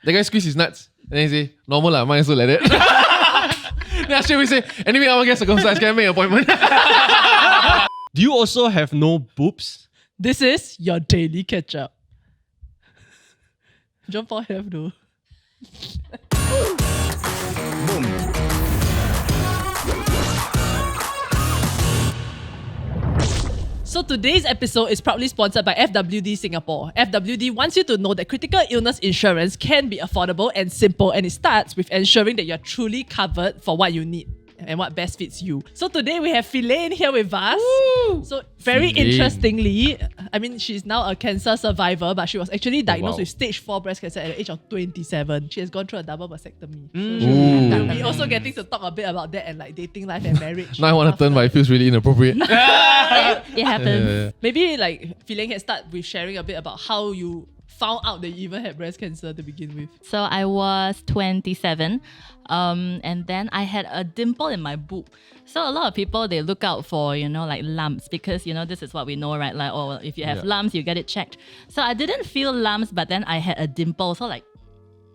the guy squeeze his nuts. And then he say, normal lah, mine also like that. Then I straight away say, anyway, I want to get circumcised. Can I make an appointment? Do you also have no boobs? This is your daily ketchup. John Paul have though. So today's episode is proudly sponsored by FWD Singapore. FWD wants you to know that critical illness insurance can be affordable and simple, and it starts with ensuring that you're truly covered for what you need and what best fits you. So today we have Phylaine here with us. Woo! So very Phylaine. Interestingly, I mean, she's now a cancer survivor, but she was actually diagnosed with stage 4 breast cancer at the age of 27. She has gone through a double mastectomy. So we're also getting to talk a bit about that and like dating life and marriage. Now I want to turn, but it feels really inappropriate. It happens. Yeah. Maybe like Phylaine can start with sharing a bit about how you found out that you even had breast cancer to begin with. So I was 27 and then I had a dimple in my boob. So a lot of people, they look out for, like lumps because, this is what we know, right? Like, oh, if you have lumps, you get it checked. So I didn't feel lumps, but then I had a dimple. So like,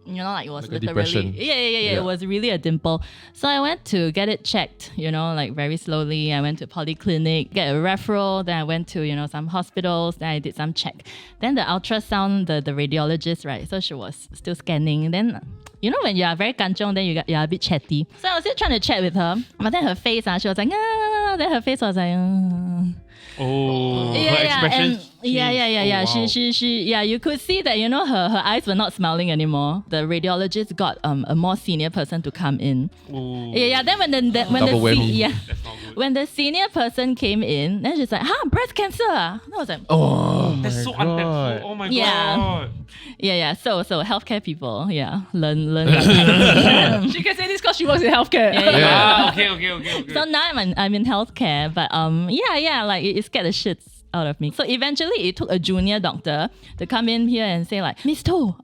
it was like literally... Yeah. It was really a dimple. So I went to get it checked, like very slowly. I went to polyclinic, get a referral. Then I went to, some hospitals. Then I did some check. Then the ultrasound, the radiologist, right? So she was still scanning. Then, when you are very kanchong, then you're a bit chatty. So I was still trying to chat with her. But then her face, she was like, then her face was like... Oh, Yeah, her expression. Yeah. Oh, wow. She you could see that, her eyes were not smiling anymore. The radiologist got a more senior person to come in. Ooh. Yeah. Then Double whammy. That's not good. when the senior person came in, then she's like, breast cancer. And I was like, Oh, That's so unthankful. Oh my Yeah. god. yeah. So healthcare people, learn. She can say this because she works in healthcare. Yeah. Okay. So now I'm in healthcare, but like it scared the shits out of me. So eventually it took a junior doctor to come in here and say like, Miss To,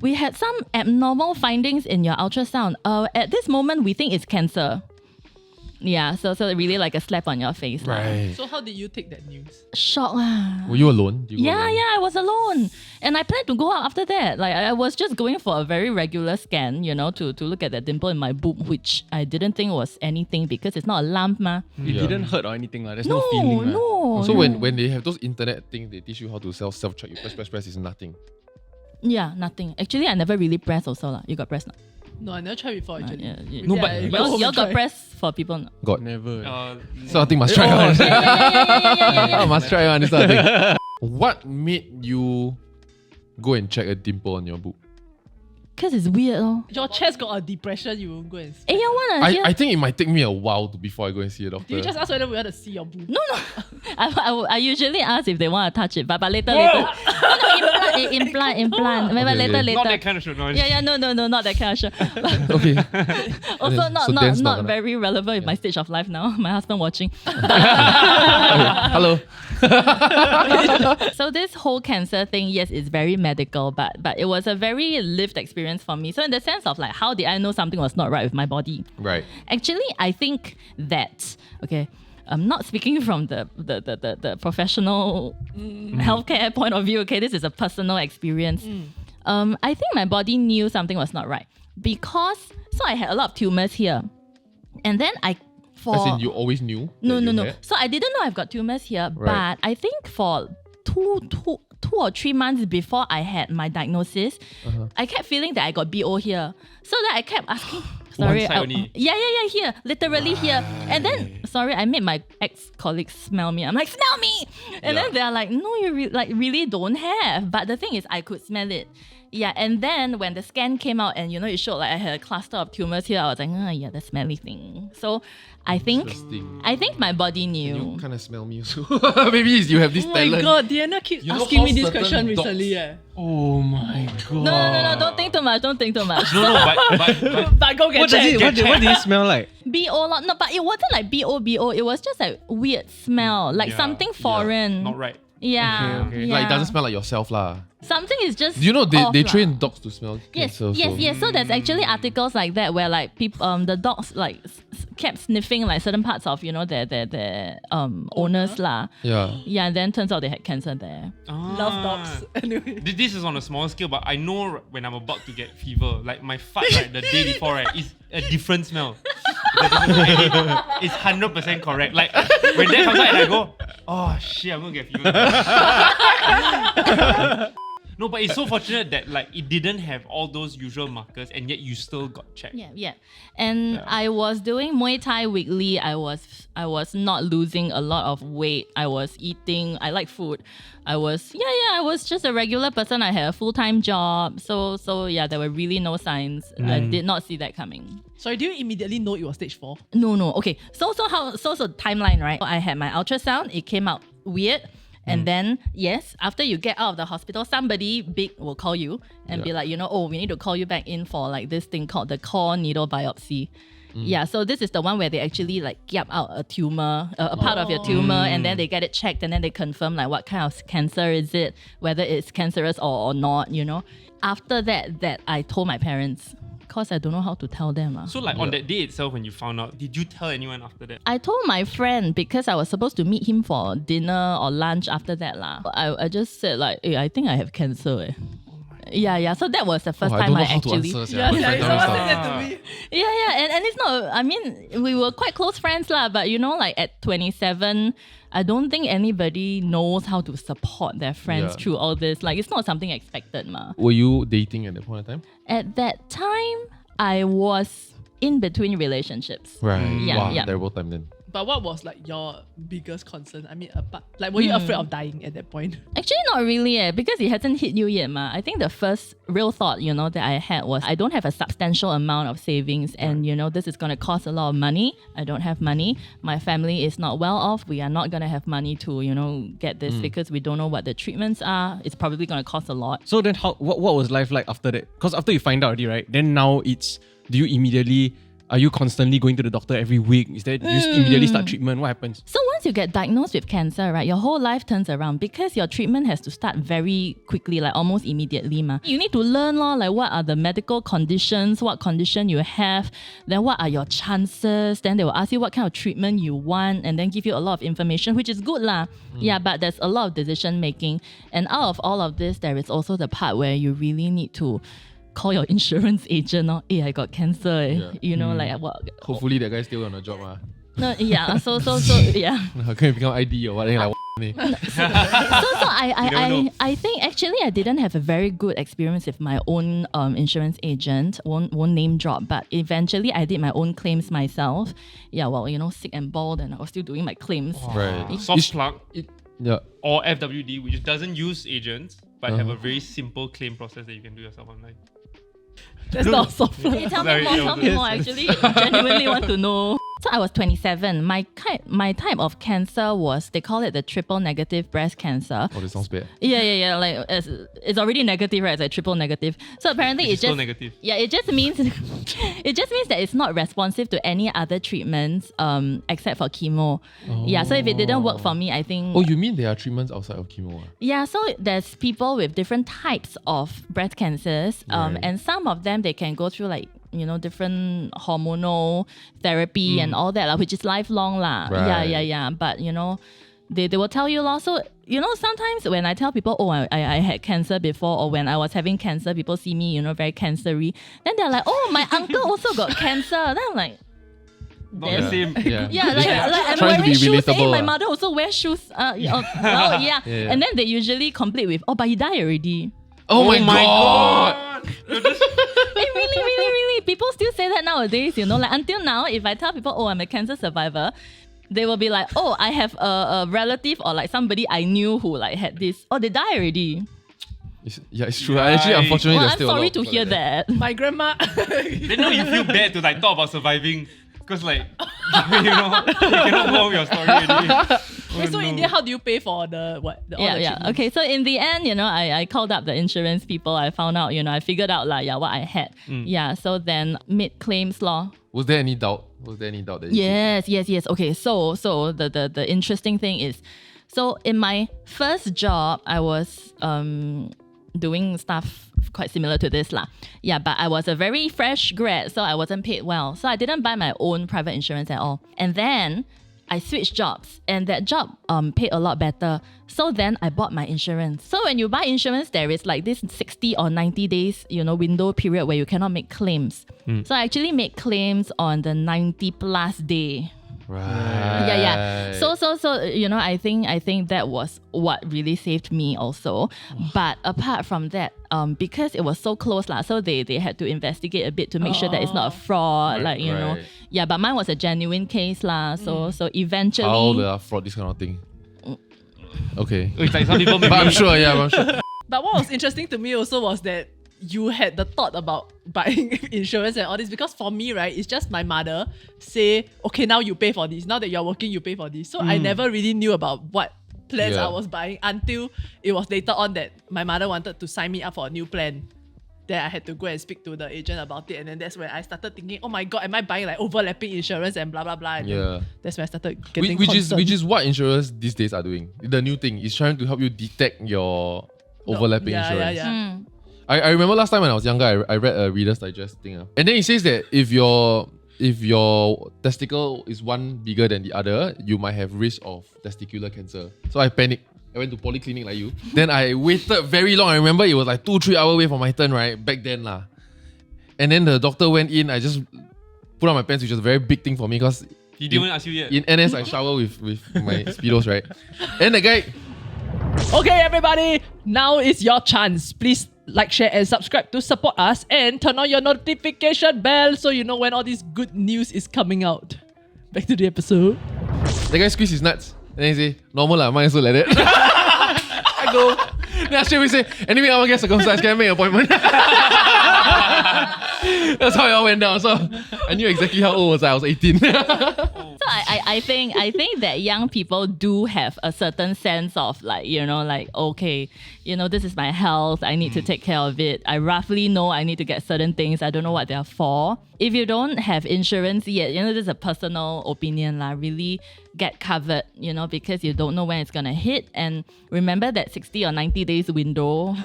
we had some abnormal findings in your ultrasound. At this moment we think it's cancer. Yeah, so really like a slap on your face. right. So how did you take that news? Shock lah. Were you alone? Did you go Yeah, alone? I was alone. And I planned to go out after that. Like I was just going for a very regular scan, to look at that dimple in my boob, which I didn't think was anything because it's not a lump ma. It Yeah. didn't hurt or anything. There's no feeling. No. So when they have those internet things, they teach you how to self-check. You press is nothing. Yeah, nothing. Actually, I never really pressed also lah. You got pressed not? No, I never tried before actually. Yeah. No, but Y'all got pressed for people not? God. Never. So I think must try one. Yeah. Must try one. This sort of thing. What made you go and check a dimple on your boob? Because it's weird lor. Your chest got a depression, you won't go and see. You wanna hear? I think it might take me a while before I go and see a doctor. Did you just ask whether we want to see your boob? No. I usually ask if they want to touch it, but later. No, implant. Maybe Okay, later. okay. Not that kind of show. No. Yeah, no, not that kind of shit. Okay. Also, So Dan's not not- very relevant in my stage of life now. My husband watching. Hello. So this whole cancer thing, yes, is very medical, but it was a very lived experience for me. So in the sense of like, how did I know something was not right with my body? Right. Actually, I think that, okay, I'm not speaking from the professional healthcare point of view, okay? This is a personal experience. I think my body knew something was not right because, so I had a lot of tumors here. And then As in you always knew? No. that you had? So I didn't know I've got tumors here, Right. but I think for two or 3 months before I had my diagnosis, I kept feeling that I got BO here. So that I kept asking. Sorry, side only? Yeah, here, literally here. And then, sorry, I made my ex-colleagues smell me. I'm like, smell me! And then they're like, no, you really don't have. But the thing is, I could smell it. Yeah, and then when the scan came out and it showed like I had a cluster of tumors here, I was like, the smelly thing. So I think Interesting. my body knew. You kind of smell me also. Maybe you have this Oh my talent. god, Diana keeps You know asking how me this certain question dogs- recently. Oh my god. No, don't think too much. Don't think too much. No, but But go get What does checked. it- What did it smell like? BO no, but it wasn't like BO. It was just like weird smell, like Yeah, something foreign. not right. Yeah. Okay. yeah. Like it doesn't smell like yourself lah. Something is just. Do you know they off lah. train dogs to smell Yes, cancer? yes. So there's actually articles like that where like people, the dogs like kept sniffing like certain parts of their owners lah. Yeah. Yeah, and then turns out they had cancer there. Love dogs. Anyway. This is on a small scale, but I know when I'm about to get fever, like my fart right the day before right is a different smell. It's 100% correct. Like when that comes out and I go, oh shit, I'm gonna get fever. No, but it's so fortunate that like it didn't have all those usual markers and yet you still got checked. Yeah. And I was doing Muay Thai weekly. I was not losing a lot of weight. I was eating. I like food. I was just a regular person. I had a full-time job. So yeah, there were really no signs. I did not see that coming. Sorry, do you immediately know it was stage 4? No. Okay. So timeline, right? I had my ultrasound. It came out weird. And then, yes, after you get out of the hospital, somebody big will call you and be like, we need to call you back in for like this thing called the core needle biopsy. Yeah, so this is the one where they actually like gap out a tumor, a part of your tumor, and then they get it checked and then they confirm like what kind of cancer is it, whether it's cancerous or not, After that I told my parents. Because I don't know how to tell them. So like on that day itself when you found out, did you tell anyone after that? I told my friend because I was supposed to meet him for dinner or lunch after that lah. I just said like, I think I have cancer. Yeah. So that was the first time I actually. To answer, Yeah, My friend someone told me said stuff. that to me. Yeah, and it's not. I mean, we were quite close friends lah. But like at 27, I don't think anybody knows how to support their friends through all this. Like it's not something expected ma. Were you dating at that point in time? At that time, I was in between relationships. Right. Yeah. Terrible time then. But what was like your biggest concern? I mean, apart, like were you afraid of dying at that point? Actually, not really because it hasn't hit you yet ma. I think the first real thought, that I had was I don't have a substantial amount of savings and, this is going to cost a lot of money. I don't have money. My family is not well off. We are not going to have money to, get this because we don't know what the treatments are. It's probably going to cost a lot. So then what was life like after that? Because after you find out already, right? Then now are you constantly going to the doctor every week? Is that you immediately start treatment? What happens? So once you get diagnosed with cancer, right, your whole life turns around because your treatment has to start very quickly, like almost immediately. You need to learn like what are the medical conditions, what condition you have, then what are your chances. Then they will ask you what kind of treatment you want and then give you a lot of information, which is good lah. Yeah, but there's a lot of decision making. And out of all of this, there is also the part where you really need to call your insurance agent. I got cancer. Like what? Hopefully that guy's still on the job. No, yeah. So yeah. How can you become ID or what? Then like, I think actually I didn't have a very good experience with my own insurance agent. Won't name drop, but eventually I did my own claims myself. Yeah, well, sick and bald, and I was still doing my claims. Right. Soft plug Yeah. or FWD, which doesn't use agents but have a very simple claim process that you can do yourself online. That's not soft. Hey, tell me Sorry, more. it Tell was- me more. Actually, genuinely want to know. So I was 27. My type of cancer was, they call it the triple negative breast cancer. Oh, this sounds bad. Yeah. Like it's already negative, right? It's like triple negative. So apparently It's it still just negative. Yeah, it just means that it's not responsive to any other treatments except for chemo. Yeah, so if it didn't work for me, I think. Oh, you mean there are treatments outside of chemo? Yeah, so there's people with different types of breast cancers, Right. and some of them they can go through like different hormonal therapy and all that, which is lifelong lah. Right. Yeah. But they will tell you lah. So sometimes when I tell people, I had cancer before, or when I was having cancer, people see me very cancery. Then they're like, oh, my uncle also got cancer. Then I'm like. Not the same. Yeah. Yeah, like I'm Trying to wearing be shoes. Hey, relatable, my lah. mother also wears shoes. Yeah. Yeah. And then they usually complete with, oh, but he died already. Oh my god! Hey, really, people still say that nowadays. Like until now, if I tell people, oh, I'm a cancer survivor, they will be like, oh, I have a relative or like somebody I knew who like had this. Oh, they died already. It's true. Actually, unfortunately, Well, there's I'm still a lot sorry of to people hear like that. My grandma. Then now you feel bad to like talk about surviving because like you cannot go on your story already. Wait, so in the end, how do you pay for the all the Yeah. treatments? Okay, so in the end, I called up the insurance people. I found out, I figured out what I had. Yeah, so then mid claims law. Was there any doubt? That you Yes. Okay, so the interesting thing is, So in my first job, I was doing stuff quite similar to this lah. Yeah, but I was a very fresh grad, so I wasn't paid well. So I didn't buy my own private insurance at all. And then I switched jobs, and that job paid a lot better. So then I bought my insurance. So when you buy insurance, there is like this 60 or 90 days, window period where you cannot make claims. So I actually made claims on the 90 plus day. Right. Yeah. So I think that was what really saved me also. But apart from that, because it was so close lah, so they had to investigate a bit to make sure that it's not a fraud, Right. Yeah, but mine was a genuine case lah. So eventually. How there are fraud, this kind of thing. Okay. It's like some people But I'm sure. But what was interesting to me also was that you had the thought about buying insurance and all this, because for me, right, it's just my mother say, okay, now you pay for this. Now that you're working, you pay for this. So I never really knew about what plans I was buying until it was later on that my mother wanted to sign me up for a new plan. Then I had to go and speak to the agent about it. And then that's when I started thinking, oh my God, am I buying like overlapping insurance and blah, blah, blah. And then that's when I started getting Which concerned. is what insurers these days are doing. The new thing is trying to help you detect your overlapping insurance. Yeah. I remember last time when I was younger, I read a Reader's Digest thing. And then it says that if your testicle is one bigger than the other, you might have risk of testicular cancer. So I panicked. I went to polyclinic like you. Then I waited very long. I remember it was like 2-3 hours away for my turn, right? Back then lah. And then the doctor went in. I just put on my pants, which was a very big thing for me because he didn't ask you yet. in NS I shower with my Speedos, right? And the guy... Okay, everybody, now is your chance. Please like, share, and subscribe to support us, and turn on your notification bell so you know when all this good news is coming out. Back to the episode. The guy squeezed his nuts. And then he say, normal lah, mine also like that. I go. Then I straight away say, anyway, I want to get circumcised. Can I make an appointment? That's how it all went down. So I knew exactly how old I was 18. So I think that young people do have a certain sense of okay, this is my health. I need to take care of it. I roughly know I need to get certain things. I don't know what they're for. If you don't have insurance yet, this is a personal opinion lah. Really get covered, because you don't know when it's gonna hit. And remember that 60 or 90 days window.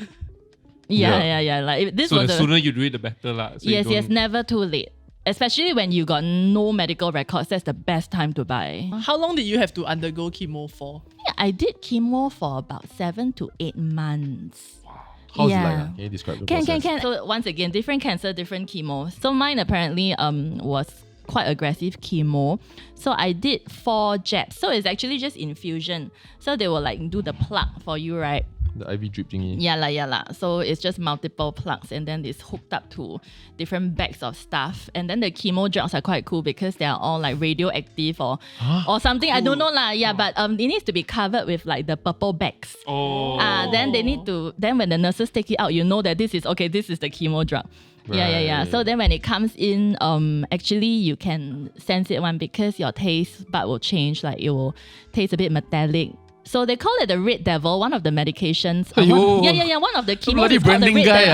Yeah. Like this So was the sooner you do it, the better lah. So yes, never too late. Especially when you got no medical records, that's the best time to buy. How long did you have to undergo chemo for? Yeah, I did chemo for about 7 to 8 months. How's it like? Can you describe the process? Can. So once again, different cancer, different chemo. So mine apparently was quite aggressive chemo. So I did 4 jabs. So it's actually just infusion. So they will do the plug for you, right? The IV drip thingy. Yeah lah. So it's just multiple plugs, and then it's hooked up to different bags of stuff. And then the chemo drugs are quite cool because they are all radioactive or something. Cool. I don't know lah. Yeah, but it needs to be covered with the purple bags. Oh. Then they need to. Then when the nurses take it out, you know that this is the chemo drug. Right. Yeah. So then when it comes in, actually you can sense it because your taste bud will change. It will taste a bit metallic. So they call it the red devil, one of the medications. One of the chemo. Bloody branding guy,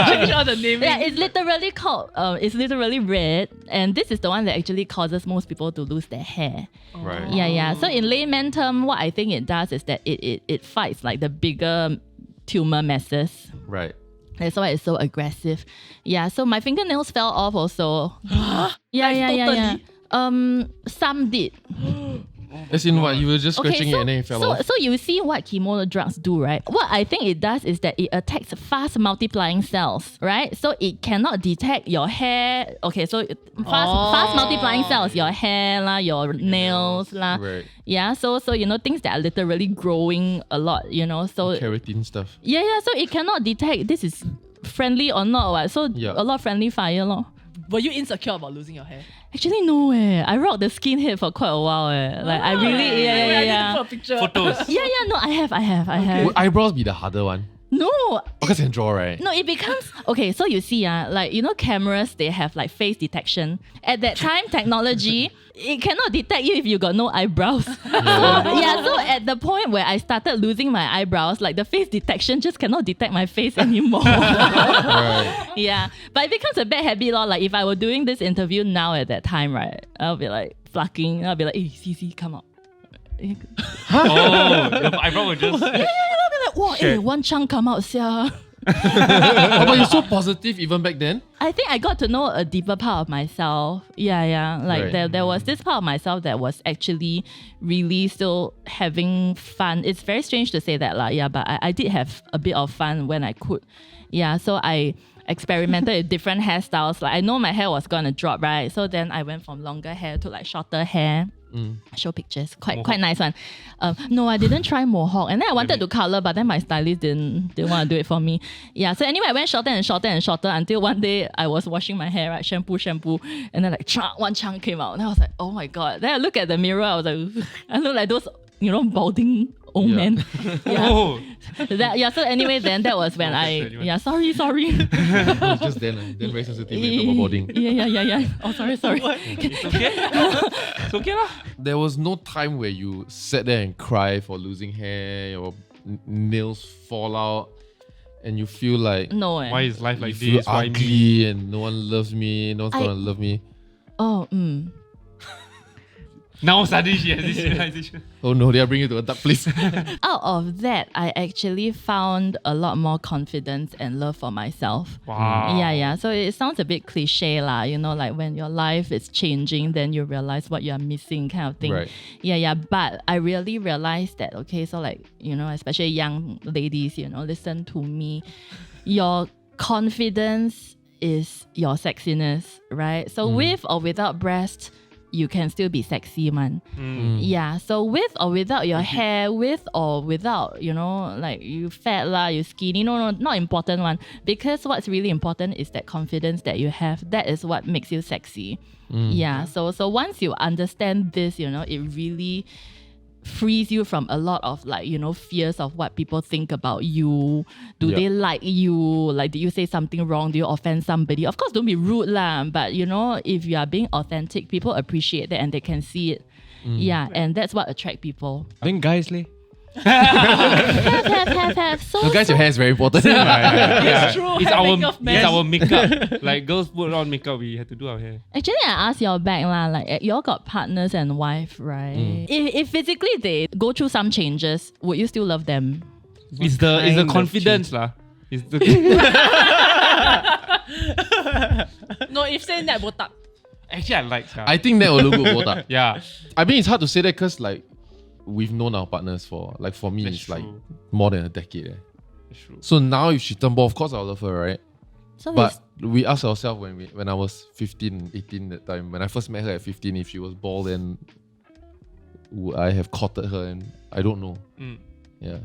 Change all the naming. Yeah, it's literally called. It's literally red, and this is the one that actually causes most people to lose their hair. Right. Yeah. So in layman term, what I think it does is that it fights the bigger tumor masses. Right. That's why it's so aggressive. Yeah. So my fingernails fell off also. Yeah. Some did. As in what? You were just scratching it and then it fell off? So you see what chemo drugs do, right? What I think it does is that it attacks fast multiplying cells, right? So it cannot detect your hair. Okay, so fast multiplying cells, your hair lah, your nails lah. Right. Yeah, so things that are literally growing a lot, so Keratin stuff. Yeah, so it cannot detect this is friendly or not, right? So a lot of friendly fire lor. Were you insecure about losing your hair? Actually, no. I rocked the skinhead for quite a while. I really, yeah. I need to put a picture. Photos. Yeah. No, I have. Would eyebrows be the harder one? No. Because you can draw, right? No, it becomes okay. So you see, cameras they have face detection. At that time, technology it cannot detect you if you got no eyebrows. So at the point where I started losing my eyebrows, the face detection just cannot detect my face anymore. Right. Yeah, but it becomes a bad habit lor. If I were doing this interview now at that time, right, I'll be flucking. I'll be hey, see, come up. Oh, the eyebrow will just. Like, wow, hey, one chunk come out, sia. But you're so positive even back then. I think I got to know a deeper part of myself. Yeah. Like Right. there was this part of myself that was actually really still having fun. It's very strange to say that, yeah, but I did have a bit of fun when I could. Yeah, so I experimented with different hairstyles. Like I know my hair was gonna drop, right? So then I went from longer hair to like shorter hair. Show pictures, quite nice one. No, I didn't try mohawk, and then I wanted to color, but then my stylist didn't want to do it for me. Yeah, so anyway, I went shorter and shorter and shorter until one day I was washing my hair, right, shampoo, and then like one chunk came out, and I was like, oh my god. Then I look at the mirror, I was like, I look like those balding old men. Yeah. Oh, So anyway, then that was when sorry. Just then very sensitive about boarding. Yeah. Oh, sorry. it's okay. It's okay lah. There was no time where you sat there and cry for losing hair, your nails fall out, and you feel like No. Why is life like you feel this? Why me? ugly and no one loves me, no one's gonna love me. Oh, Now suddenly she has this realization. Oh no, they are bringing you to a dark place. Out of that, I actually found a lot more confidence and love for myself. Wow. Yeah. So it sounds a bit cliche lah, like when your life is changing, then you realize what you are missing kind of thing. Right. Yeah. But I really realized that, okay, so like, especially young ladies, listen to me. Your confidence is your sexiness, right? So with or without breast, you can still be sexy, man. Yeah, so with or without your hair, with or without, like you fat lah, you skinny, no, not important one. Because what's really important is that confidence that you have. That is what makes you sexy. Yeah, so once you understand this, it really frees you from a lot of fears of what people think about you. Do they like you? Like, did you say something wrong? Do you offend somebody? Of course, don't be rude lah. But if you are being authentic, people appreciate that and they can see it. Yeah, and that's what attract people. I think guys, leh. Have. So guys, your hair is very important. Yeah. true. It's Having our makeup. Like girls put on makeup, we have to do our hair. Actually, I asked y'all back lah. Like, y'all got partners and wife, right? If physically they go through some changes, would you still love them? It's the kind of confidence lah. It's the No, if say that botak. actually I like. I think that will look good botak. Yeah. I mean, it's hard to say that because like we've known our partners for me, That's it's like true. more than a decade. That's true. So now if she turn bald, of course I'll love her, right? So But we asked ourselves when I was 15, 18 that time, when I first met her at 15, if she was bald, then would I have courted her? And I don't know. Yeah.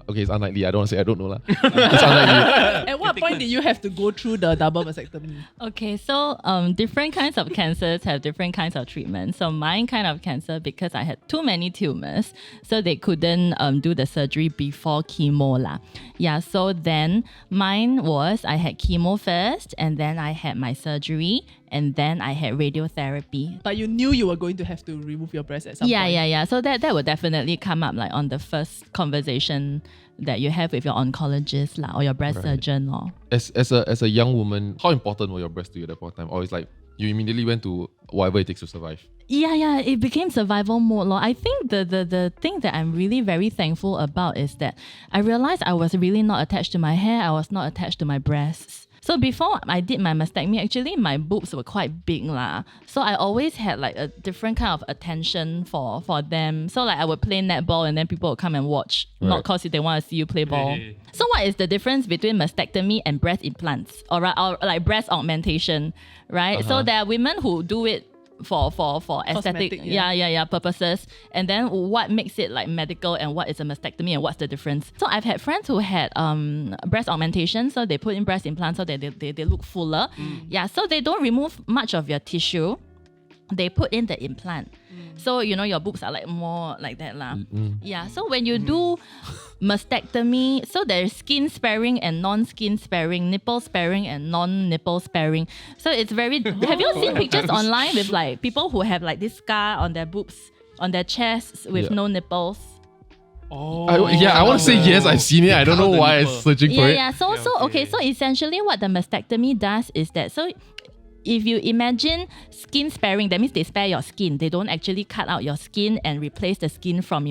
Okay, it's unlikely. I don't want to say I don't know lah. It's unlikely. At what point did you have to go through the double mastectomy? Okay, so different kinds of cancers have different kinds of treatment. So mine kind of cancer, because I had too many tumors, so they couldn't do the surgery before chemo lah. Yeah, so then mine was I had chemo first, and then I had my surgery, and then I had radiotherapy. But you knew you were going to have to remove your breast at some point. Yeah. So that would definitely come up like on the first conversation that you have with your oncologist lah, or your breast surgeon or. As a young woman, how important were your breasts to you at that point in time? Or it's like you immediately went to whatever it takes to survive? Yeah, it became survival mode lor. I think the thing that I'm really very thankful about is that I realized I was really not attached to my hair. I was not attached to my breasts. So before I did my mastectomy, actually my boobs were quite big lah. So I always had like a different kind of attention for them. So like I would play netball and then people would come and watch, not because they want to see you play ball. Hey. So what is the difference between mastectomy and breast implants or like breast augmentation, right? So there are women who do it for aesthetic Cosmetic, yeah. purposes, and then what makes it like medical and what is a mastectomy and what's the difference. So I've had friends who had breast augmentation, so they put in breast implants so that they look fuller. Yeah, so they don't remove much of your tissue, they put in the implant. So your boobs are like more like that lah. Yeah, so when you do mastectomy, so there's skin sparing and non-skin sparing, nipple sparing and non-nipple sparing. So it's very. Have you seen pictures online with like people who have like this scar on their boobs, on their chests with no nipples? I want to say yes, I've seen it. I don't know why I'm searching for it. Yeah. So essentially what the mastectomy does is that if you imagine skin sparing, that means they spare your skin. They don't actually cut out your skin and replace the skin from,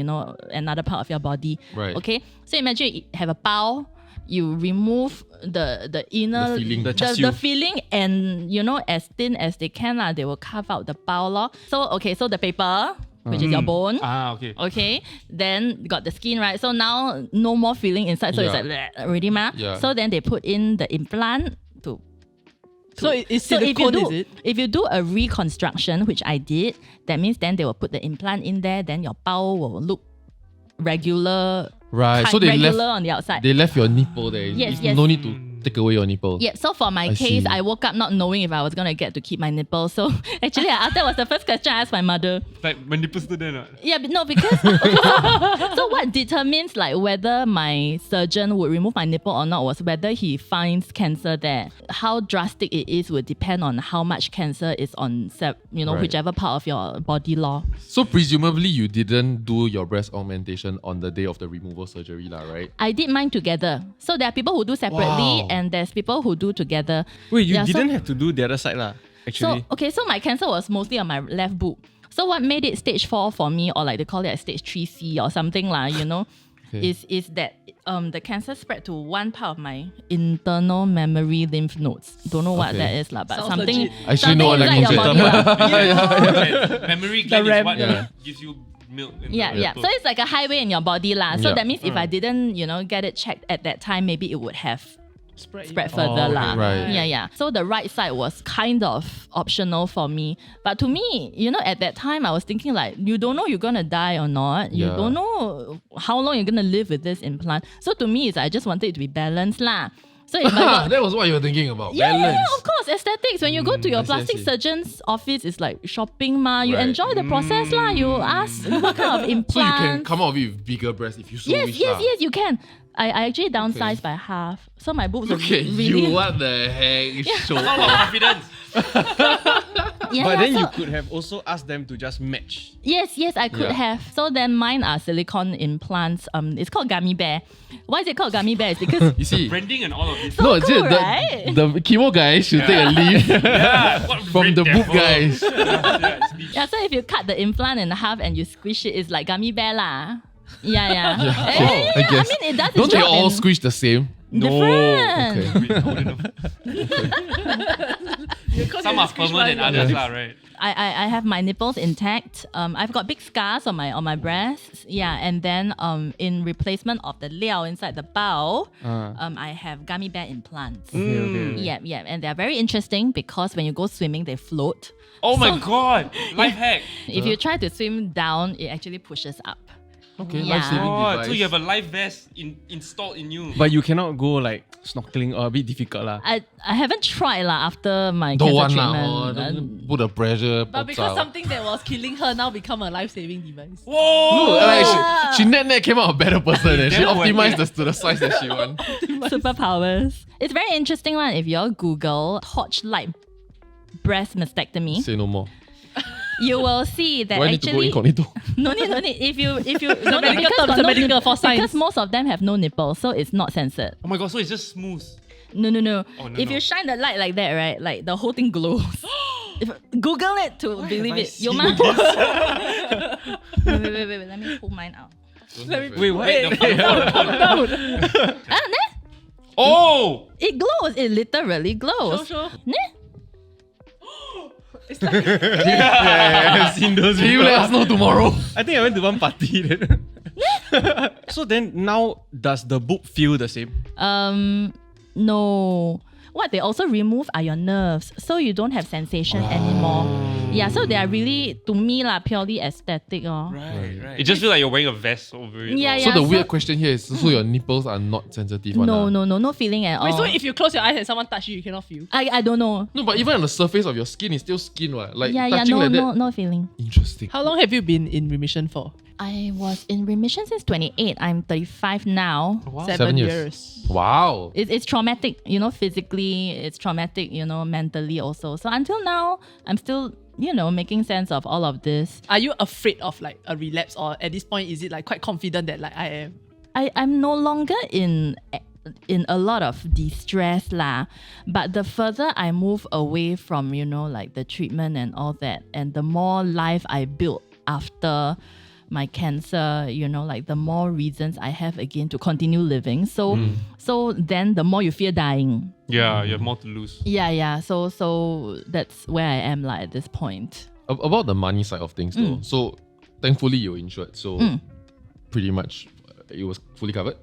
another part of your body. Right. Okay? So imagine you have a bao, you remove the inner, The filling. the filling, and as thin as they can, they will carve out the bao lor. So the paper, which is your bone. Okay. Okay, then got the skin, right? So now no more filling inside, so it's like bleh, already ma. Yeah. So then they put in the implant to. So it's So silicone, is it? if you do a reconstruction, which I did, that means then they will put the implant in there. Then your bao will look regular. Right. So regular on the outside. they left your nipple there. Yes, It's yes. No need to take away your nipple. Yeah, so for my I case, see. I woke up not knowing if I was going to get to keep my nipple. So actually, that was the first question I asked my mother. Like my nipples still there. Yeah, but no, because so what determines like whether my surgeon would remove my nipple or not was whether he finds cancer there. How drastic it is would depend on how much cancer is on Right. whichever part of your body law. So presumably you didn't do your breast augmentation on the day of the removal surgery, right? I did mine together. So there are people who do separately Wow. and there's people who do together. Wait, you Yeah, so- didn't have to do the other side lah, actually. So my cancer was mostly on my left boob. So what made it stage 4 for me, or like they call it a stage 3C or something Okay. is that the cancer spread to one part of my internal mammary lymph nodes. Don't know what Okay. that is lah, but Sounds something. legit. I should know what something that inside means. your body lah. Memory gland is RAM. what Yeah. gives you milk. in Yeah, the yeah. nipple. So it's like a highway in your body lah. So Yeah. that means if I didn't, get it checked at that time, maybe it would have spread Spread. further okay. lah. Right. Yeah, yeah. So the right side was kind of optional for me. But to me, at that time I was thinking like, you don't know you're gonna die or not. You Yeah. don't know how long you're gonna live with this implant. So to me, I just wanted it to be balanced lah. So if I got That was what you were thinking about. yeah, Balance. of course, aesthetics. When you go to your I see, I plastic see. surgeon's office, it's like shopping ma. You Right. enjoy the process lah. You ask what kind of implants. So you can come out with bigger breasts if you so Yes, wish. yes, lah. yes, you can. I actually downsized by half. So my boobs Look are at really... you, what the heck? Show It's all about confidence. Yeah, But yeah, then so- you could have also asked them to just match. Yes, I could Yeah. have. So then mine are silicone implants. It's called gummy bear. Why is it called gummy bear? It's because You see, Branding and all of this. no, it's cool, it. right? The chemo guys should take a leave Yeah, what from red the boob devil. guys. Yeah, speech. yeah, so if you cut the implant in half and you squish it, it's like gummy bear lah. Yeah, yeah. Yeah, Eh, I guess. I mean, it does its Don't they job all in squish the same? different. Okay. Wait, I wouldn't know. Some are firmer than others, lah, right? I have my nipples intact. I've got big scars on my breasts. Yeah, and then in replacement of the liao inside the bao, I have gummy bear implants. Yeah, and they're very interesting because when you go swimming, they float. Oh my god! Life hack. If you try to swim down, it actually pushes up. Okay, Yeah. life-saving Oh, device. so you have a life vest installed in you. But you cannot go like snorkeling or a bit difficult lah. I haven't tried lah after my Don't want cancer lah. treatment. Don't put the pressure. But because something that was killing her now become a life-saving device. Look, Whoa! like she net came out a better person and she Damn optimized wacky. to the size that she wants. Superpowers. It's very interesting one. If you all Google torchlight breast mastectomy, Say no more. you will see that Do I need to go actually incognito? no need. If you no need, medical because term, got it's a no medical nip- for science. because most of them have no nipples, so it's not censored. Oh my god, so it's just smooth. No. Oh, no, If no. you shine the light like that, right, like the whole thing glows. If, Google it to believe have I it. You seen must. wait. Let me pull mine out. Wait, what? Wait, the phone. Ah, ne? Oh! It glows. It literally glows. Sure. Ne? It's like I've seen those. Can you let us know tomorrow? I think I went to one party then. So then now does the boob feel the same? No. What they also remove are your nerves, so you don't have sensation anymore. Yeah, so they are really, to me lah, purely aesthetic. Right. It just feels like you're wearing a vest over it. Yeah, So yeah. the weird question here is, so your nipples are not sensitive one ah? No feeling at wait, all. so if you close your eyes and someone touch you, you cannot feel. I don't know. No, but even on the surface of your skin, it's still skin, right? Like Yeah, touching like that. no feeling. Interesting. How long have you been in remission for? I was in remission since 28. I'm 35 now. Wow. 7 years. years. Wow. It's traumatic, physically. It's traumatic, mentally also. So until now, I'm still, making sense of all of this. Are you afraid of like a relapse, or at this point is it like quite confident that like I am? I'm no longer in in a lot of distress lah. But the further I move away from, like the treatment and all that, and the more life I built after my cancer, like the more reasons I have again to continue living. So then the more you fear dying. Yeah, you have more to lose. Yeah. So that's where I am like at this point. About the money side of things though. So thankfully you're insured. So pretty much it was fully covered.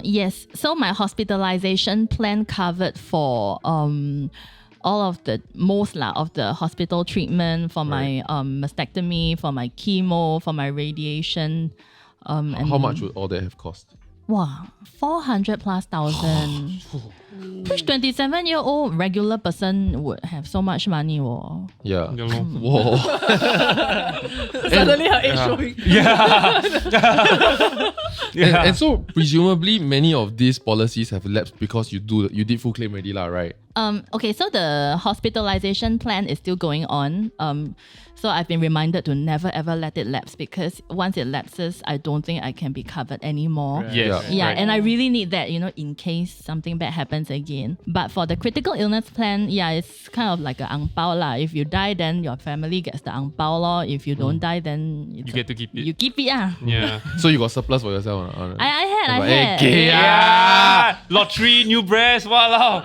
Yes. So my hospitalization plan covered for all of the of the hospital treatment, for my mastectomy, for my chemo, for my radiation. And How much would all that have cost? Wow, 400 plus thousand. Which 27-year-old regular person would have so much money? Whoa. Yeah. Yeah, lor. Whoa. Suddenly her age showing. And so presumably many of these policies have lapsed because you did full claim already lah, right? Okay, so the hospitalization plan is still going on. So I've been reminded to never ever let it lapse, because once it lapses, I don't think I can be covered anymore. Right. Yes. Yeah, right. and I really need that, in case something bad happens again. But for the critical illness plan, it's kind of like an ang pao lah. If you die, then your family gets the ang pao lor. If you don't die, then You get to keep it. You keep it, yeah. Yeah. So you got surplus for yourself? I had. Okay. Yeah. Lottery, new breast, wow.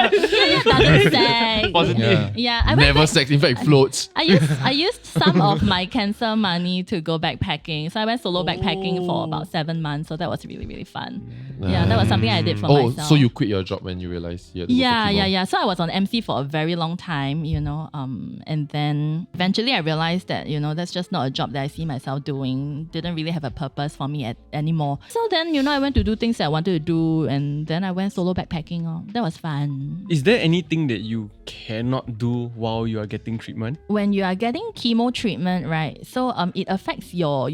Doesn't say. Positive. Yeah, I went Never back- sex. In fact, it floats. I used some of my cancer money to go backpacking. So I went solo backpacking for about 7 months. So that was really, really fun. Yeah, that was something I did for myself. So you quit your job when you realized you had to go for chemo? Yeah. So I was on MC for a very long time, and then eventually I realized that, that's just not a job that I see myself doing. Didn't really have a purpose for me anymore. So then, I went to do things that I wanted to do, and then I went solo backpacking. That was fun. Is there anything that you cannot do while you are getting treatment? When you are getting chemo treatment, right? So it affects your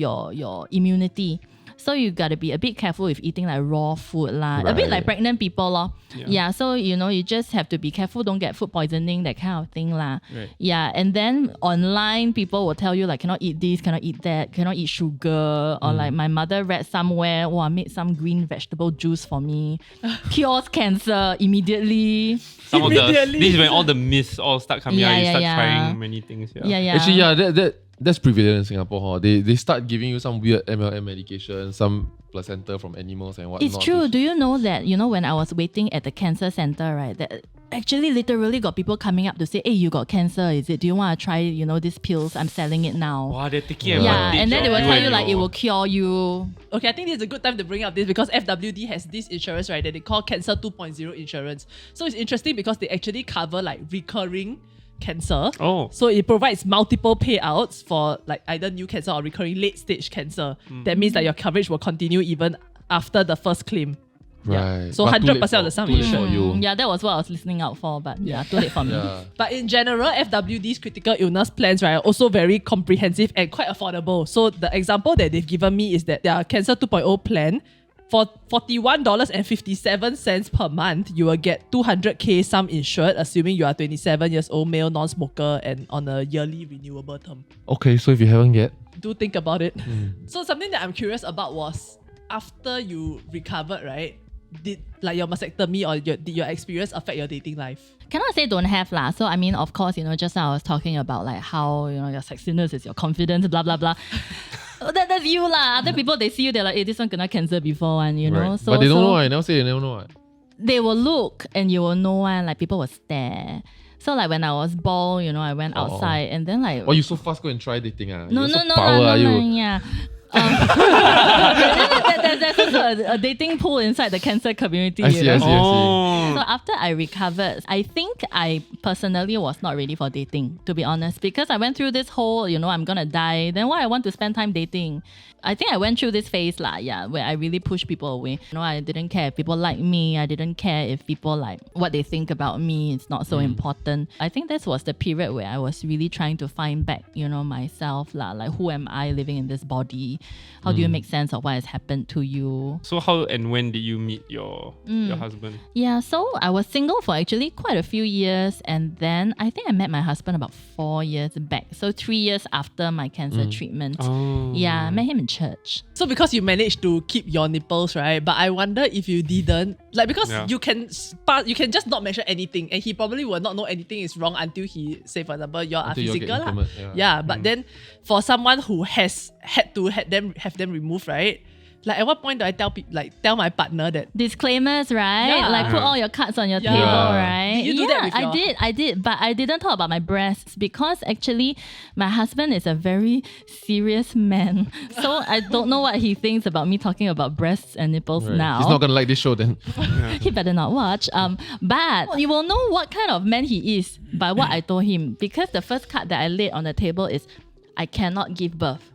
immunity. So you gotta be a bit careful with eating like raw food lah. A bit Right. like pregnant people lor. Yeah. So you just have to be careful, don't get food poisoning, that kind of thing lah. Right. Yeah. And then online people will tell you like cannot eat this, cannot eat that, cannot eat sugar. Or like my mother read somewhere, made some green vegetable juice for me. Cures cancer immediately. Some of this is when all the myths all start coming out. You start Yeah. trying many things. Yeah. Actually, that's prevalent in Singapore. Huh? They start giving you some weird MLM medication, some placenta from animals and whatnot. It's true. Do you know that, when I was waiting at the cancer center, right, that actually literally got people coming up to say, hey, you got cancer, is it? Do you want to try, these pills? I'm selling it now. Wow, they're taking Yeah, advantage and then they of will you tell and you like it your- will cure you. Okay, I think this is a good time to bring up this because FWD has this insurance, right, that they call Cancer 2.0 insurance. So it's interesting because they actually cover like recurring cancer. Oh. So it provides multiple payouts for like either new cancer or recurring late stage cancer. That means that your coverage will continue even after the first claim. Right. So But too 100% late of the sum too late insured. for you. Yeah, that was what I was listening out for, but too late for me. Yeah. But in general, FWD's critical illness plans, right, are also very comprehensive and quite affordable. So the example that they've given me is that their Cancer 2.0 plan, for $41.57 per month, you will get 200k sum insured, assuming you are 27 years old, male, non-smoker, and on a yearly renewable term. Okay, so if you haven't yet, Do think about it. So something that I'm curious about was, after you recovered, right, did like your mastectomy or did your experience affect your dating life? Cannot say don't have lah. So I mean, of course, just now I was talking about like how, your sexiness is your confidence, blah, blah, blah. That's you lah. Other people, they see you, they're like, hey, this one kena cancer before one, you know. right. So, But they don't so know. I never say they never know. What. they will look and you will know one, like people will stare. So like when I was bald, I went outside and then like... Why you so fast go and try dating? No, You're so no, power, are you? yeah. There's also a dating pool inside the cancer community. I see, I see. Oh. So after I recovered, I think I personally was not ready for dating, to be honest, because I went through this whole, I'm gonna die. Then why I want to spend time dating? I think I went through this phase where I really pushed people away. I didn't care if people like me. I didn't care if people like what they think about me. It's not so important. I think this was the period where I was really trying to find back, myself like who am I living in this body? How do you make sense of what has happened to you? So how and when did you meet your husband? Yeah, so I was single for actually quite a few years, and then I think I met my husband about 4 years back. So 3 years after my cancer treatment. Oh. Yeah, I met him in church. So because you managed to keep your nipples, right? But I wonder if you didn't, like, because Yeah. you can just not mention anything, and he probably will not know anything is wrong until he say, for example, you are Until you get physical lah. intimate, yeah. But then for someone who has had to have them removed, right? Like, at what point do I tell my partner that? Disclaimers, right? Yeah. Like put all your cards on your Yeah. table, Yeah. right? Did you do that with your- I did, but I didn't talk about my breasts because actually my husband is a very serious man. So I don't know what he thinks about me talking about breasts and nipples Right. now. He's not gonna like this show then. He better not watch. But you will know what kind of man he is by what I told him, because the first card that I laid on the table is I cannot give birth.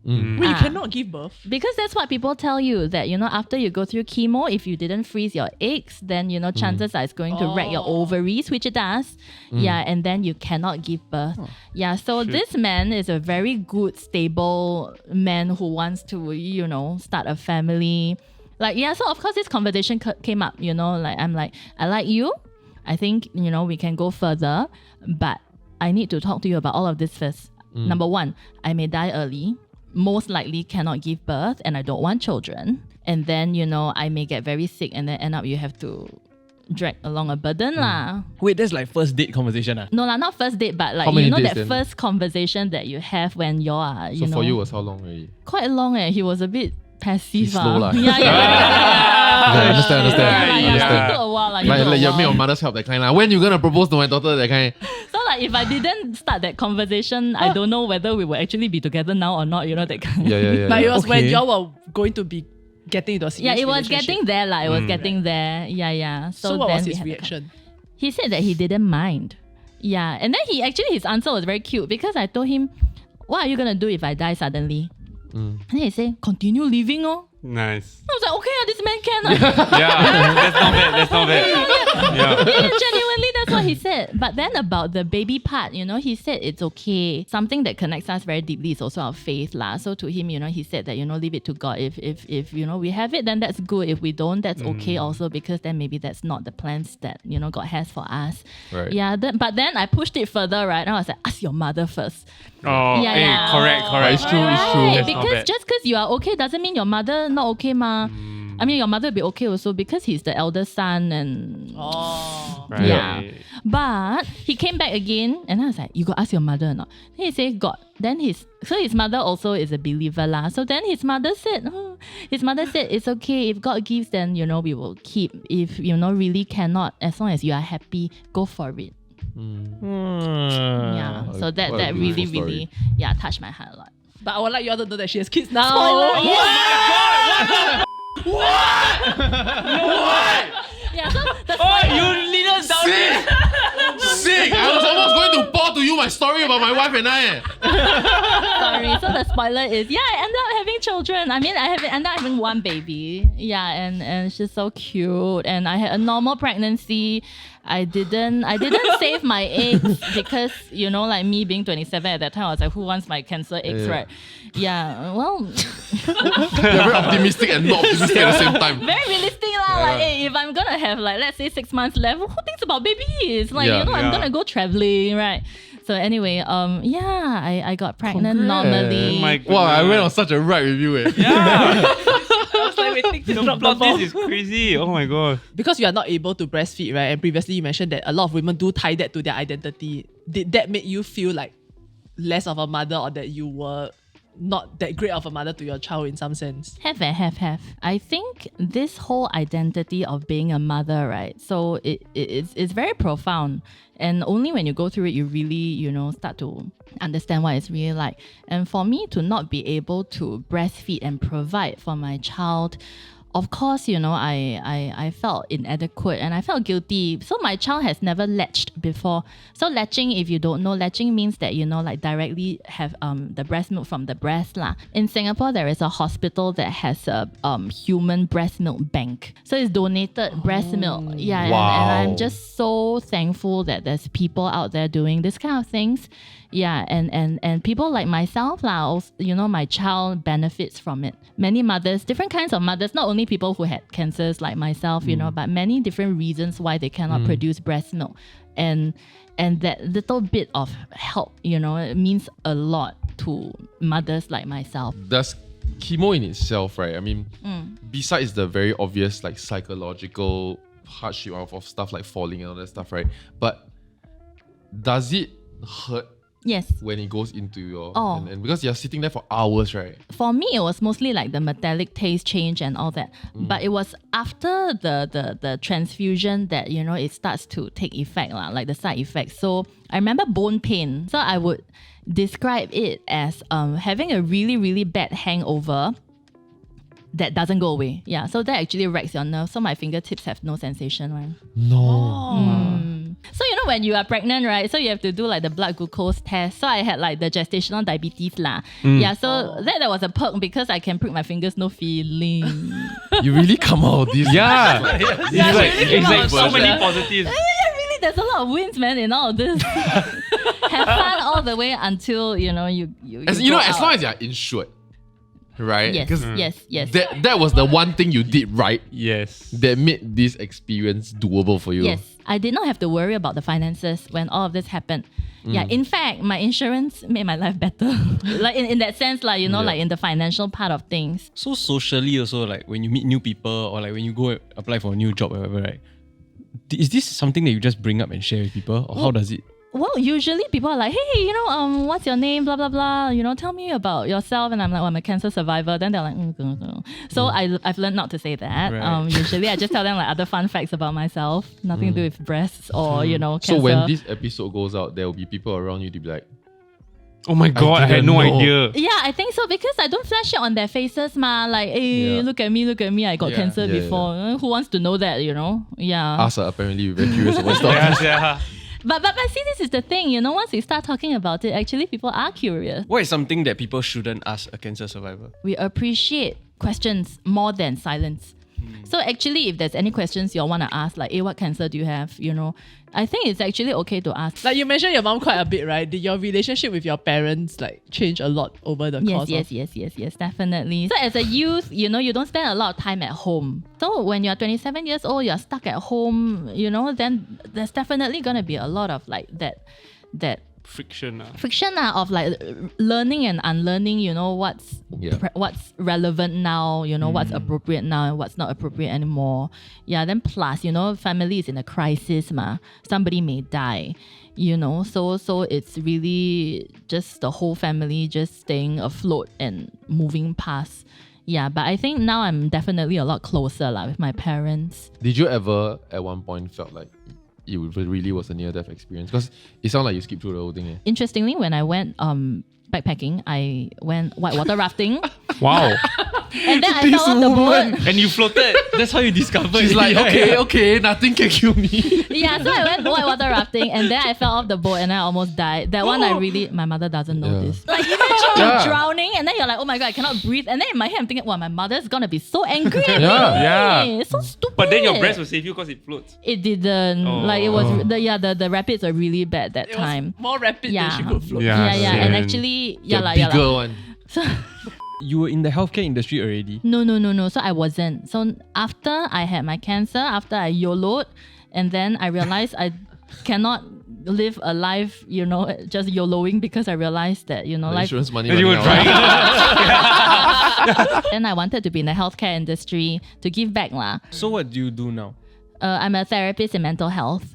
Wait, you cannot give birth. Because that's what people tell you, that, you know, after you go through chemo, if you didn't freeze your eggs, then, you know, chances are it's going to wreck your ovaries, which it does. Yeah, and then you cannot give birth. Yeah, so this man is a very good, stable man who wants to, you know, start a family. Like, yeah, so of course this conversation came up, you know, like, I'm like, I like you. I think, you know, we can go further, but I need to talk to you about all of this first. Number one, I may die early. Most likely cannot give birth, and I don't want children. And then, you know, I may get very sick, and then end up you have to drag along a burden lah. Wait, that's like first date conversation. No lah, not first date, but like, How many you know, dates that then? first conversation that you have when you are, So know, for you was how long already? quite long. He was a bit passive. He's slow lah. Yeah. Yeah, understand. It took a while. Like you make your mother's help that kind lah. When you gonna propose to my daughter that kind? So like, if I didn't start that conversation, I don't know whether we will actually be together now or not. You know, that kind. Yeah. But it was when Okay. y'all were going to be getting into a serious Yeah, it was relationship. getting there. Like, it was getting there. Yeah. So what then was we his had the reaction? He said that he didn't mind. Yeah. And then his answer was very cute, because I told him, what are you going to do if I die suddenly? And then he said, continue living, oh. Nice. I was like, okay, this man can. Yeah, that's not bad. Yeah. Yeah, genuinely, that's what he said. But then about the baby part, you know, he said it's okay. Something that connects us very deeply is also our faith lah. So to him, you know, he said that, you know, leave it to God. If you know, we have it, then that's good. If we don't, that's okay also, because then maybe that's not the plans that, you know, God has for us. Right. Yeah. But then I pushed it further, right? And I was like, ask your mother first. Oh, Yeah, hey, yeah. correct. It's true. Right, That's not because bad. just because you are okay doesn't mean your mother not okay, ma. I mean, your mother will be okay also, because he's the elder son and Oh. Right. yeah. But he came back again, and I was like, you go ask your mother or not? Then he said, God. Then his mother also is a believer lah. So then his mother said, it's okay. If God gives, then, you know, we will keep. If, you know, really cannot, as long as you are happy, go for it. Yeah. So What that a really, beautiful really, touched my heart a lot. But I would like you all to know that she has kids now. Yeah. So the You lead us down here. Sick! I was almost going to pour to you my story about my wife and I. Sorry. So the spoiler is, I ended up having children. I mean, ended up having one baby. Yeah, and she's so cute. And I had a normal pregnancy. I didn't save my eggs because, you know, like me being 27 at that time, I was like, who wants my cancer eggs, Yeah. right? Yeah. Well, You're very optimistic and not optimistic at the same time. very realistic lah. Like, hey, if I'm gonna have, like, let's say 6 months left, who thinks about babies? Like, Yeah. you know, I'm Yeah. gonna go traveling, right? So anyway, I got pregnant Congrats. normally. Oh my Wow, I goodness. went on such a ride with you. Yeah. I was like waiting to The drop the plot ball. twist is crazy. Oh my god. Because you are not able to breastfeed, right? And previously you mentioned that a lot of women do tie that to their identity. Did that make you feel like less of a mother, or that you were not that great of a mother to your child in some sense? Have. I think this whole identity of being a mother, right? So it's very profound. And only when you go through it, you really, you know, start to understand what it's really like. And for me to not be able to breastfeed and provide for my child of course, I felt inadequate and I felt guilty. So my child has never latched before. So latching, if you don't know, latching means that, directly have the breast milk from the breast lah. In Singapore, there is a hospital that has a human breast milk bank. So it's donated breast milk. Yeah, and I'm just so thankful that there's people out there doing this kind of things. Yeah, and people like myself lah, also, my child benefits from it. Many mothers, different kinds of mothers, not only people who had cancers like myself, but many different reasons why they cannot produce breast milk. And that little bit of help, it means a lot to mothers like myself. Does chemo in itself, right? I mean, besides the very obvious like psychological hardship of stuff like falling and all that stuff, right? But does it hurt? Yes. When it goes into your... And because you're sitting there for hours, right? For me, it was mostly like the metallic taste change and all that. But it was after the transfusion that, it starts to take effect, like the side effects. So I remember bone pain. So I would describe it as having a really, really bad hangover that doesn't go away. Yeah, so that actually wrecks your nerves. So my fingertips have no sensation, right? No. So when you are pregnant, right? So you have to do like the blood glucose test. So I had like the gestational diabetes lah. Yeah, so that was a perk because I can prick my fingers, no feeling. You really come out of this. Yeah. Exactly. So many positives. Yeah, really, there's a lot of wins, man, in all of this. Have fun all the way until you as go as out. long as you're insured, right? Yes. That was the one thing you did right. Yes. That made this experience doable for you. Yes, I did not have to worry about the finances when all of this happened. Yeah, in fact, my insurance made my life better. Like in that sense, like like in the financial part of things. So socially also, like when you meet new people or like when you go apply for a new job or whatever, right? Is this something that you just bring up and share with people, or how does it? Well, usually people are like, hey, what's your name? Blah, blah, blah. Tell me about yourself. And I'm like, well, I'm a cancer survivor. Then they're like, So I've learned not to say that. Right. Usually I just tell them like other fun facts about myself. Nothing to do with breasts or, cancer. So when this episode goes out, there will be people around you to be like, Oh my god, I had no idea. Yeah, I think so because I don't flash it on their faces, ma. Like, hey, look at me, I got cancer before. Who wants to know that, Yeah. us are apparently very curious about stuff. Yeah. But see, this is the thing, once we start talking about it, actually people are curious. What is something that people shouldn't ask a cancer survivor? We appreciate questions more than silence. So actually, if there's any questions you want to ask, like, hey, what cancer do you have? I think it's actually okay to ask. Like you mentioned your mom quite a bit, right? Did your relationship with your parents like change a lot over the course? Yes, definitely. So as a youth, you don't spend a lot of time at home. So when you're 27 years old, you're stuck at home, then there's definitely gonna be a lot of like that Friction. Of like learning and unlearning, what's relevant now, what's appropriate now and what's not appropriate anymore. Yeah, then plus, family is in a crisis, somebody may die, so it's really just the whole family just staying afloat and moving past. Yeah, but I think now I'm definitely a lot closer with my parents. Did you ever at one point felt like it really was a near-death experience? Because it sounded like you skipped through the whole thing. Interestingly, when I went backpacking, I went whitewater rafting. Wow. And then I fell off the boat. And you floated. That's how you discovered. She's like, okay, nothing can kill me. Yeah, so I went whitewater rafting and then I fell off the boat and I almost died. That one my mother doesn't know this. Like imagine drowning and then you're like, oh my god, I cannot breathe. And then in my head I'm thinking, wow, my mother's gonna be so angry at me. Yeah. It's so stupid. But then your breast will save you because it floats. It didn't. Like it was the rapids were really bad that It time. was more rapid than she could float. Yeah. Yeah, And same. actually, The bigger one. So You were in the healthcare industry already? No. So I wasn't. So after I had my cancer, after I YOLO'd, and then I realized I cannot live a life, just YOLOing because I realized that, The life. insurance money. And you were running out. trying. Then I wanted to be in the healthcare industry to give back lah. So what do you do now? I'm a therapist in mental health.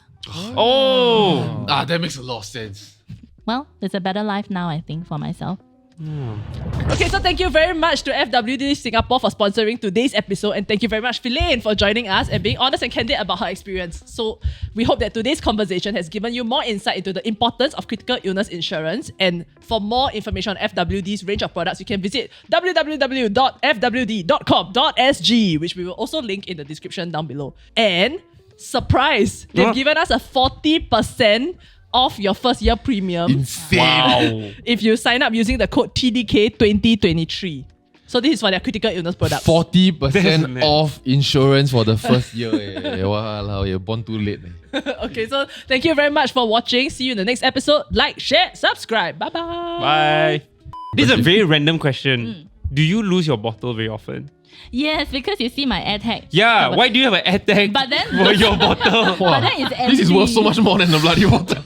Oh. That makes a lot of sense. Well, it's a better life now, I think, for myself. Okay, so thank you very much to FWD Singapore for sponsoring today's episode, and thank you very much, Phylaine, for joining us and being honest and candid about her experience. So we hope that today's conversation has given you more insight into the importance of critical illness insurance. And for more information on FWD's range of products, you can visit www.fwd.com.sg, which we will also link in the description down below. And surprise, they've given us a 40% off your first year premium. Insane. Wow. If you sign up using the code TDK 2023. So this is for their critical illness products. 40% off insurance for the first year. Wow, you're born too late. Okay, so thank you very much for watching. See you in the next episode. Like, share, subscribe. Bye-bye. Bye. This is a very random question. Do you lose your bottle very often? Yes, because you see my AirTag. Yeah, why do you have an AirTag But then- for your bottle? But then it's This is worth so empty. much more than the bloody water.